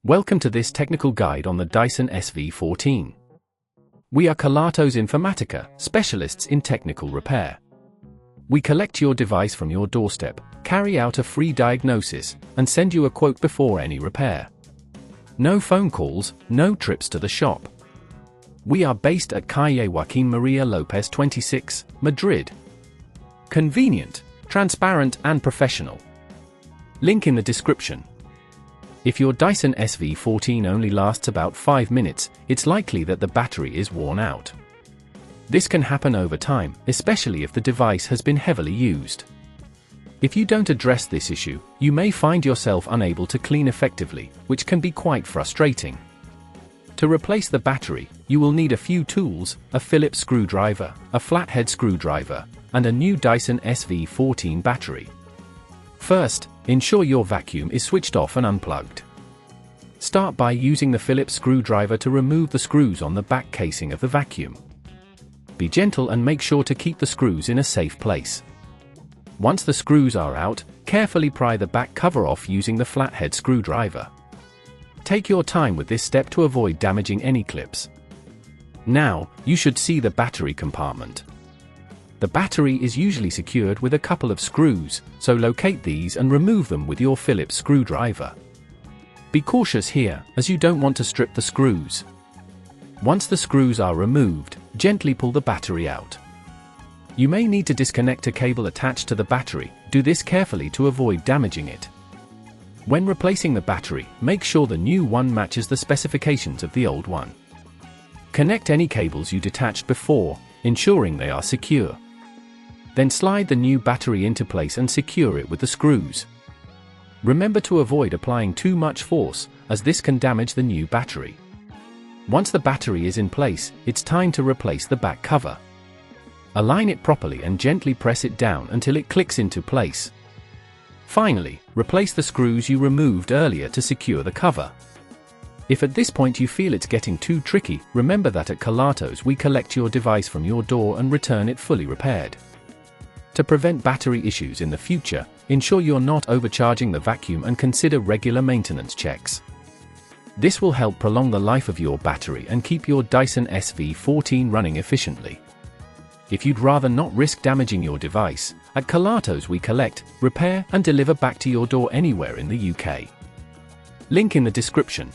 Welcome to this technical guide on the Dyson SV14. We are Kelatos Informatica, specialists in technical repair. We collect your device from your doorstep, carry out a free diagnosis, and send you a quote before any repair. No phone calls, no trips to the shop. We are based at Calle Joaquín María López 26, Madrid. Convenient, transparent and professional. Link in the description. If your Dyson SV14 only lasts about 5 minutes, it's likely that the battery is worn out. This can happen over time, especially if the device has been heavily used. If you don't address this issue, you may find yourself unable to clean effectively, which can be quite frustrating. To replace the battery, you will need a few tools: a Phillips screwdriver, a flathead screwdriver, and a new Dyson SV14 battery. First, ensure your vacuum is switched off and unplugged. Start by using the Phillips screwdriver to remove the screws on the back casing of the vacuum. Be gentle and make sure to keep the screws in a safe place. Once the screws are out, carefully pry the back cover off using the flathead screwdriver. Take your time with this step to avoid damaging any clips. Now, you should see the battery compartment. The battery is usually secured with a couple of screws, so locate these and remove them with your Phillips screwdriver. Be cautious here, as you don't want to strip the screws. Once the screws are removed, gently pull the battery out. You may need to disconnect a cable attached to the battery. Do this carefully to avoid damaging it. When replacing the battery, make sure the new one matches the specifications of the old one. Connect any cables you detached before, ensuring they are secure. Then slide the new battery into place and secure it with the screws. Remember to avoid applying too much force, as this can damage the new battery. Once the battery is in place, it's time to replace the back cover. Align it properly and gently press it down until it clicks into place. Finally, replace the screws you removed earlier to secure the cover. If at this point you feel it's getting too tricky, remember that at Kelatos we collect your device from your door and return it fully repaired. To prevent battery issues in the future, ensure you're not overcharging the vacuum and consider regular maintenance checks. This will help prolong the life of your battery and keep your Dyson SV14 running efficiently. If you'd rather not risk damaging your device, at Kelatos we collect, repair and deliver back to your door anywhere in the UK. Link in the description.